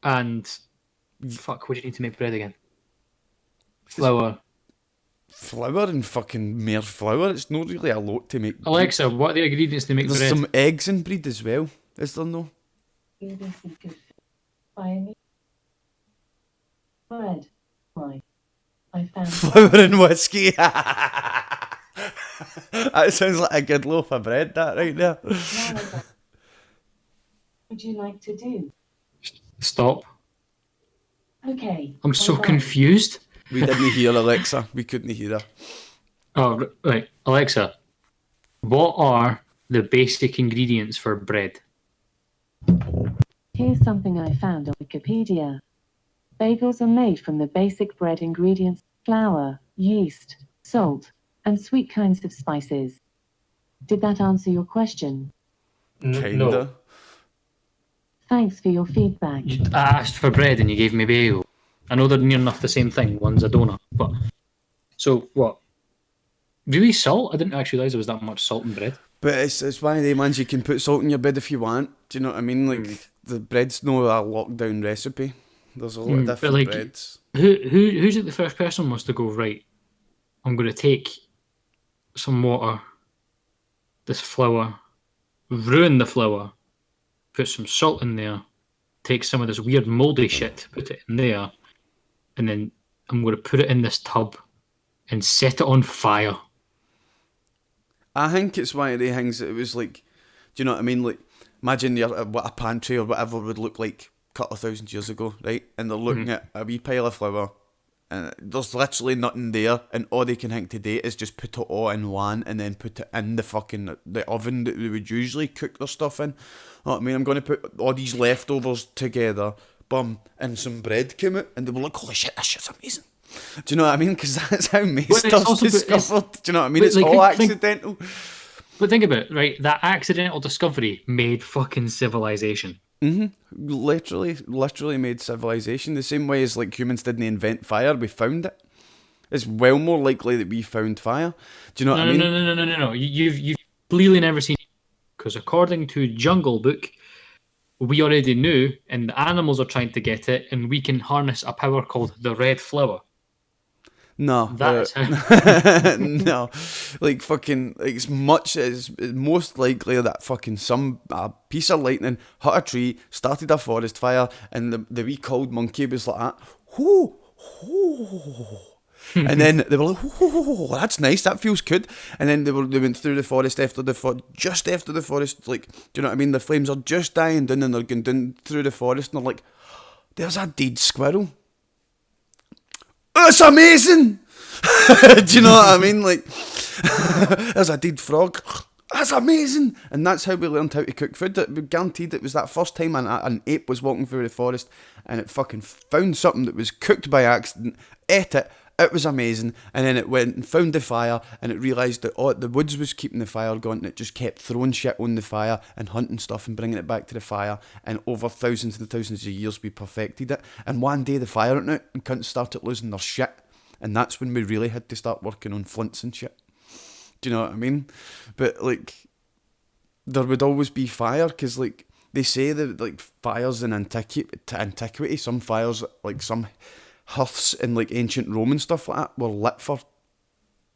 and fuck. What do you need to make bread again? Flour. Flour and fucking mere flour. It's not really a lot to make. Alexa, what are the ingredients to make There's bread? some eggs in bread as well. Is there no? Bread. Right. I found Flour and whiskey. That sounds like a good loaf of bread, that right there. what would you like to do? Stop. Okay. I'm so I'm back. confused. We didn't hear Alexa. We couldn't hear her. Oh, right. Alexa, what are the basic ingredients for bread? Here's something I found on Wikipedia. Bagels are made from the basic bread ingredients: flour, yeast, salt, and sweet kinds of spices. Did that answer your question? Kinda. No. Thanks for your feedback. I asked for bread and you gave me bagel. I know they're near enough the same thing. One's a donut, but so what? Really, salt? I didn't actually realize there was that much salt in bread. But it's one of them ones you can put salt in your bread if you want. Do you know what I mean? Like, the bread's no a lockdown recipe. There's a lot of But different like, breads. who's like the first person was to go right? I'm going to take some water, this flour, ruin the flour, put some salt in there, take some of this weird moldy shit, put it in there, and then I'm going to put it in this tub and set it on fire. I think it's one of the things that it was like, do you know what I mean? Like, imagine what a pantry or whatever would look like a couple of thousand years ago, right? And they're looking at a wee pile of flour, and there's literally nothing there, and all they can think today is just put it all in one and then put it in the oven that they would usually cook their stuff in. You know what I mean? I'm going to put all these leftovers together, and some bread came out, and they were like, holy shit, this shit's amazing. Do you know what I mean? Because that's how meat stuff's discovered. Do you know what I mean? It's like, all accidental. But think about it, right? That accidental discovery made fucking civilization. Literally made civilization. The same way as like humans didn't invent fire, we found it. It's well more likely that we found fire. Do you know what I mean? No. You've clearly never seen it. Because according to Jungle Book, we already knew, and the animals are trying to get it, and we can harness a power called the red flower. No, That's how. no, like fucking, it's most likely that fucking a piece of lightning hit a tree, started a forest fire, and the wee cold monkey was like that, whoo, whoo. And then they were like, whoo, that's nice, that feels good. And then they went through the forest just after the forest, like, do you know what I mean? The flames are just dying down, and they're going down through the forest, and they're like, there's a dead squirrel. It's amazing. Do you know what I mean? Like, there's a dead frog. That's amazing. And that's how we learned how to cook food. We guaranteed it was that first time an ape was walking through the forest and it fucking found something that was cooked by accident, ate it. It was amazing. And then it went and found the fire, and it realised that the woods was keeping the fire going, and it just kept throwing shit on the fire and hunting stuff and bringing it back to the fire. And over thousands and thousands of years, we perfected it. And one day the fire went out and cunts started losing their shit. And that's when we really had to start working on flints and shit. Do you know what I mean? But, like, there would always be fire, because, like, they say that, like, fires in antiquity, some fires, like, some hearths in, like, ancient Roman stuff like that were lit for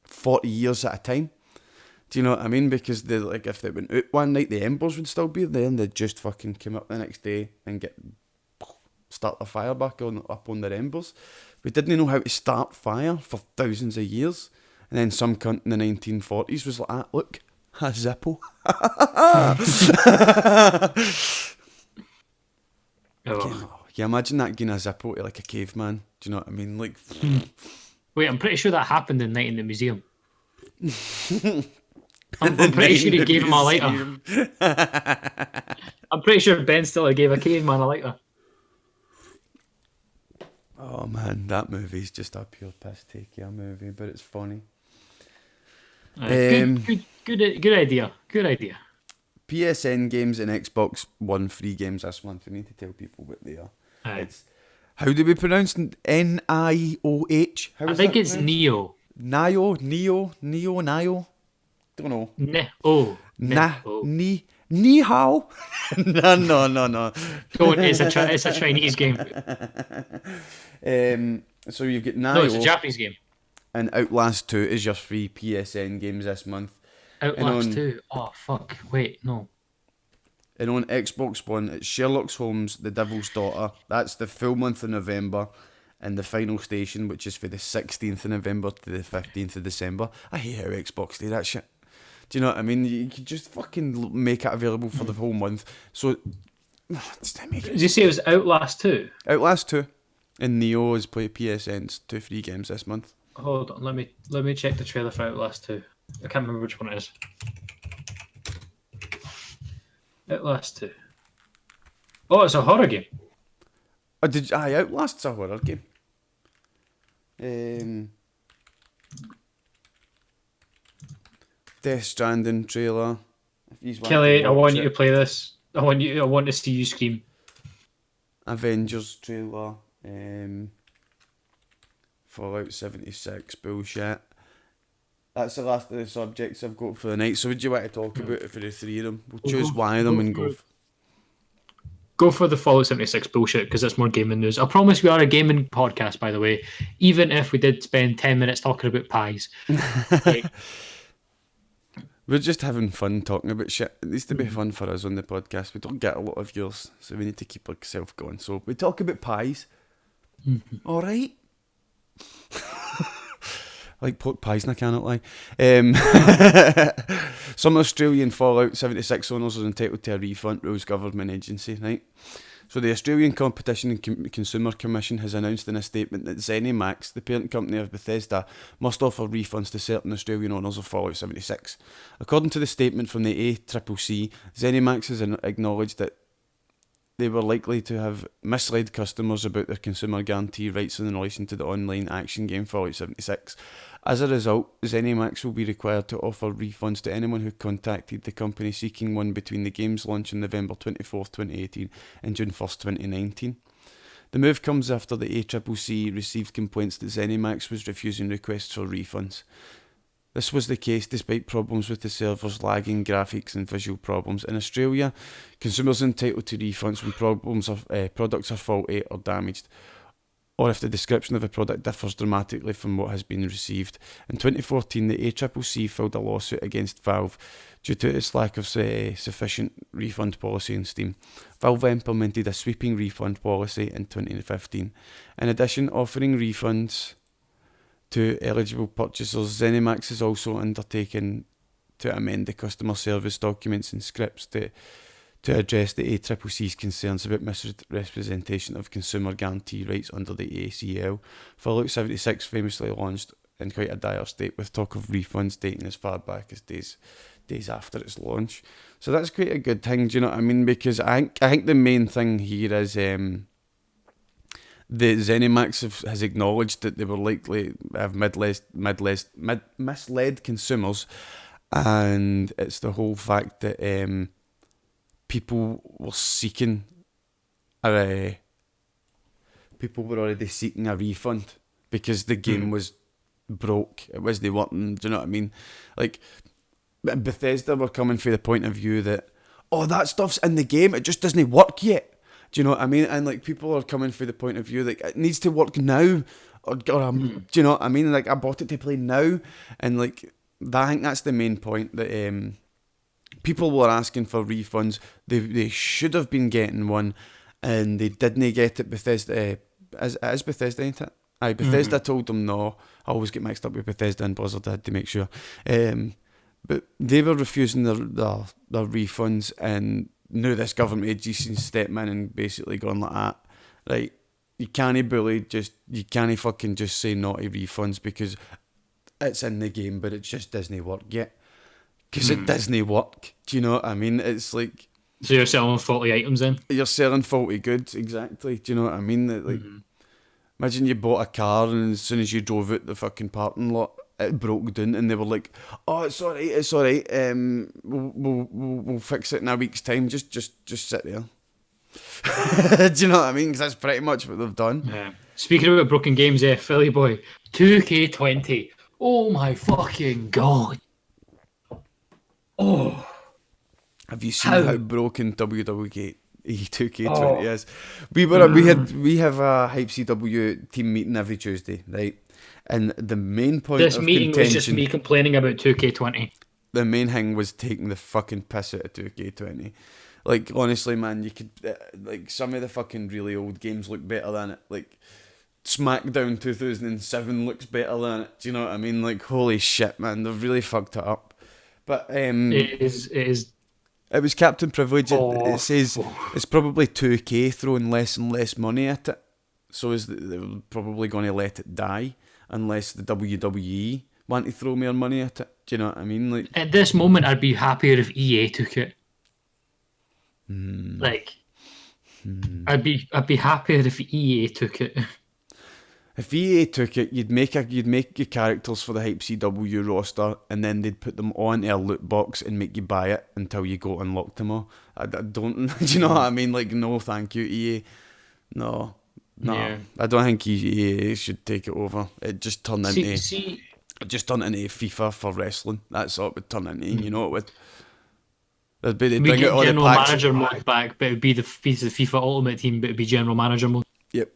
40 years at a time. Do you know what I mean? Because, like, if they went out one night, the embers would still be there, and they'd just fucking come up the next day and start the fire back up on their embers. We didn't know how to start fire for thousands of years. And then some cunt in the 1940s was like, look, a Zippo. you imagine that getting a Zippo to like a caveman? Do you know what I mean? Like, Wait, I'm pretty sure that happened in Night in the Museum. I'm the pretty night sure in he the gave him a lighter. museum. I'm pretty sure Ben Stiller gave a caveman a lighter. Oh man, that movie's just a pure piss take a movie, but it's funny. Good idea. Good idea. PSN games and Xbox One free games this month. We need to tell people what they are. Aye. It's, how do we pronounce Nioh? I think it's Neo. Nio. Don't know. Ni hao. No. It's a Chinese game. So you've got Nioh. No, it's a Japanese game. And Outlast 2 is your free PSN games this month. Outlast 2. Oh, fuck. Wait, no. And on Xbox One, it's Sherlock Holmes, The Devil's Daughter. That's the full month of November. And the final station, which is for the 16th of November to the 15th of December. I hate how Xbox do that shit. Do you know what I mean? You could just fucking make it available for the whole month. So, Did you say it was Outlast 2? Outlast 2. And Neo is play PSN's 2 free games this month. Hold on, let me check the trailer for Outlast 2. I can't remember which one it is. Outlast 2. Oh, it's a horror game. Oh, Outlast's a horror game. Death Stranding trailer. Kelly, I want you to play this. I want to see you scream. Avengers trailer. Fallout 76 bullshit. That's the last of the subjects I've got for the night. So would you want to talk about it for the three of them? We'll choose one of them and go. Go for the Fallout 76 bullshit because it's more gaming news. I promise we are a gaming podcast, by the way, even if we did spend 10 minutes talking about pies. Like, we're just having fun talking about shit. It needs to be fun for us on the podcast. We don't get a lot of yours, so we need to keep ourselves going. So we talk about pies. All right. I like pork pies and I cannot lie. Some Australian Fallout 76 owners are entitled to a refund, rules government agency, right? So the Australian Competition and Consumer Commission has announced in a statement that ZeniMax, the parent company of Bethesda, must offer refunds to certain Australian owners of Fallout 76. According to the statement from the ACCC, ZeniMax has acknowledged that they were likely to have misled customers about their consumer guarantee rights in relation to the online action game Fallout 76. As a result, ZeniMax will be required to offer refunds to anyone who contacted the company seeking one between the game's launch on November 24th, 2018 and June 1st, 2019. The move comes after the ACCC received complaints that ZeniMax was refusing requests for refunds. This was the case despite problems with the servers, lagging graphics and visual problems. In Australia, consumers are entitled to refunds when products are faulty or damaged, or if the description of a product differs dramatically from what has been received. In 2014, the ACCC filed a lawsuit against Valve due to its lack of sufficient refund policy in Steam. Valve implemented a sweeping refund policy in 2015. In addition, offering refunds to eligible purchasers, ZeniMax has also undertaken to amend the customer service documents and scripts to address the ACCC's concerns about misrepresentation of consumer guarantee rights under the ACL. Fallout 76 famously launched in quite a dire state, with talk of refunds dating as far back as days after its launch. So that's quite a good thing, do you know what I mean? Because I think the main thing here is the ZeniMax has acknowledged that they were likely have misled consumers, and it's the whole fact that people were already seeking a refund because the game was broke. It wasn't working. Do you know what I mean? Like, Bethesda were coming from the point of view that, oh, that stuff's in the game, it just doesn't work yet. Do you know what I mean? And like, people are coming from the point of view that it needs to work now, or do you know what I mean? Like, I bought it to play now, and like, I think that's the main point, that people were asking for refunds. They should have been getting one, and they didn't get it. Bethesda, as Bethesda, ain't it? Aye, Bethesda told them no. I always get mixed up with Bethesda and Blizzard. I had to make sure. But they were refusing their refunds, and now this government agency stepped in and basically gone like that. right? You can't fucking just say no to refunds because it's in the game, but it just doesn't work yet. Because it doesn't work. Do you know what I mean? It's like... So you're selling faulty items then? You're selling faulty goods, exactly. Do you know what I mean? Like, imagine you bought a car and as soon as you drove out the fucking parking lot, it broke down and they were like, "Oh, it's alright. We'll fix it in a week's time. Just sit there." Do you know what I mean? Because that's pretty much what they've done. Yeah. Speaking about broken games, Philly boy, 2K20. Oh my fucking god. Oh. Have you seen how broken WWE 2K20 is? We have a Hype CW team meeting every Tuesday, right? And the main point this of meeting contention, was just me complaining about 2K20. The main thing was taking the fucking piss out of 2K20. Like, honestly, man, you could... like, some of the fucking really old games look better than it. Like, SmackDown 2007 looks better than it. Do you know what I mean? Like, holy shit, man. They've really fucked it up. But, It is... It was Captain Privilege. It says it's probably 2K throwing less and less money at it. So they're probably going to let it die unless the WWE want to throw more money at it. Do you know what I mean? Like, at this moment, I'd be happier if EA took it. Like, I'd be happier if EA took it. If EA took it, you'd make your characters for the Hype CW roster, and then they'd put them on a loot box and make you buy it until you go unlock them all. I don't. Do you know what I mean? Like, no, thank you, EA. No. Yeah. I don't think EA should take it over. It just turned into FIFA for wrestling. That's what it would turn into. You know it would. They'd bring get out all general the packs. manager mode back, but it would be the FIFA Ultimate Team, but it would be general manager mode. Yep.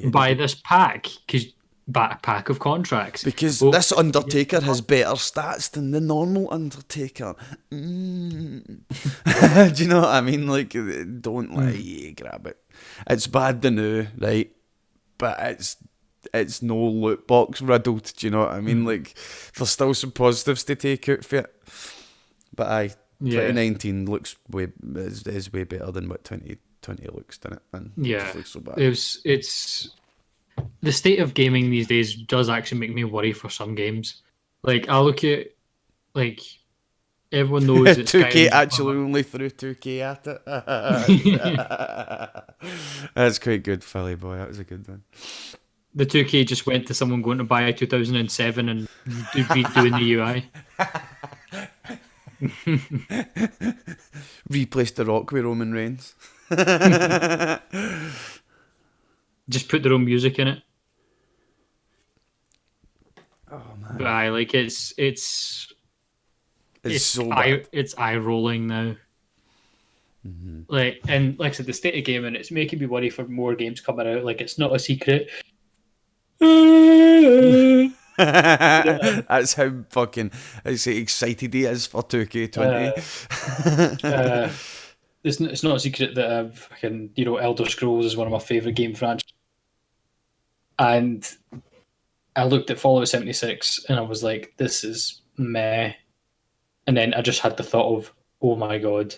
Buy this pack, pack of contracts. Because this Undertaker has better stats than the normal Undertaker. Do you know what I mean? Like, don't let EA grab it. It's bad to know, right? But it's no loot box riddled. Do you know what I mean? Like, there's still some positives to take out for it. But 2019 looks is way better than what 2020 looks, doesn't it? And it looks so bad. It's the state of gaming these days does actually make me worry for some games. Like, I look at, like, everyone knows that 2K actually only threw 2K at it. That's quite good, Philly boy. That was a good one. The 2K just went to someone going to buy a 2007 and redoing the UI. Replace The Rock with Roman Reigns. Just put their own music in it. Oh man! But it's so bad. It's eye rolling now. Like I said, the state of gaming, it's making me worry for more games coming out. Like, it's not a secret. That's how fucking excited he is for 2K20. It's not a secret that Elder Scrolls is one of my favourite game franchises. And I looked at Fallout 76 and I was like, this is meh. And then I just had the thought of, oh my god,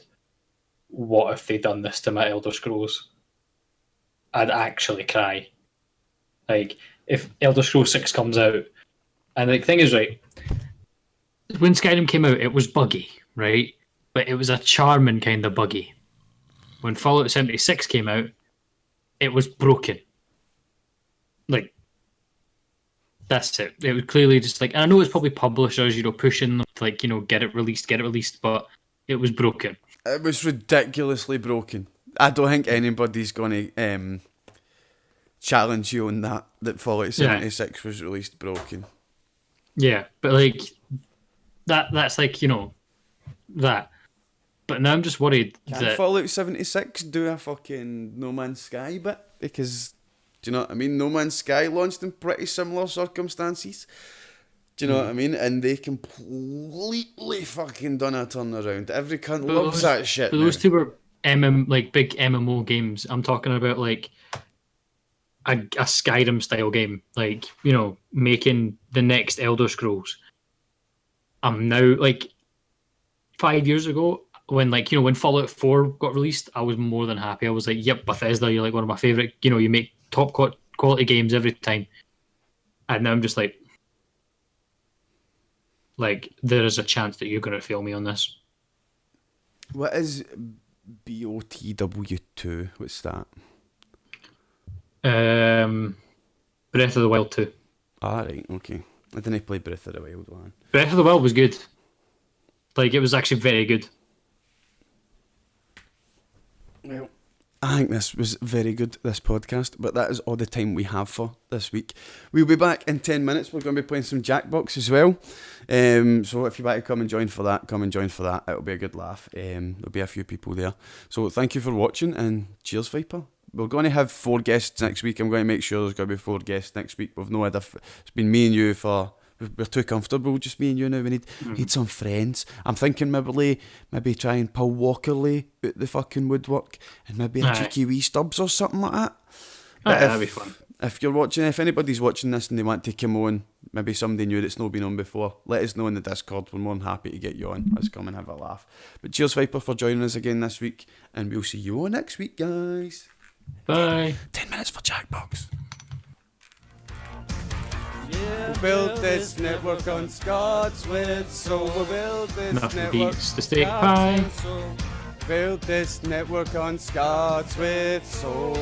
what if they done this to my Elder Scrolls? I'd actually cry. Like, if Elder Scrolls 6 comes out, and the thing is, right, when Skyrim came out, it was buggy, right? But it was a charming kind of buggy. When Fallout 76 came out, it was broken. Like, that's it. It was clearly just like, and I know it's probably publishers, pushing them to, like, get it released, but it was broken. It was ridiculously broken. I don't think anybody's going to challenge you on that Fallout 76 was released broken. Yeah, but like that's like, that. But now I'm just worried that Fallout 76 do a fucking No Man's Sky bit, because, do you know what I mean? No Man's Sky launched in pretty similar circumstances. Do you know what I mean? And they completely fucking done a turnaround. Every cunt loves that shit. But those two were big MMO games. I'm talking about like a Skyrim style game, like, making the next Elder Scrolls. I'm now, like, 5 years ago, when when Fallout 4 got released, I was more than happy. I was like, yep, Bethesda, you're like one of my favorite. You make top quality games every time. And now I'm just like there is a chance that you're going to fail me on this. What is BOTW2? What's that? Breath of the Wild 2. Ah, right, okay. I didn't play Breath of the Wild one. Breath of the Wild was good. It was actually very good. Well, I think this was very good, this podcast, but that is all the time we have for this week. We'll be back in 10 minutes. We're going to be playing some Jackbox as well. So if you want to come and join for that, come and join for that. It'll be a good laugh. There'll be a few people there. So thank you for watching, and cheers, Viper. We're going to have 4 guests next week. I'm going to make sure there's going to be 4 guests next week. We've no other. It's been me and you for. We're too comfortable, just me and you now. We need some friends. I'm thinking maybe try and pull Walkerley out the fucking woodwork, and maybe a cheeky wee Stubbs or something like that. That'd be fun. If you're watching, if anybody's watching this and they want to come on, maybe somebody new that's not been on before, let us know in the Discord. We're more than happy to get you on. Let's come and have a laugh. But cheers, Viper, for joining us again this week, and we'll see you all next week, guys. Bye. 10 minutes for Jackbox. Yeah, we'll build this network on Scots with soul. We'll build this Nothing network. beats the steak pie. Build this network on Scots with soul.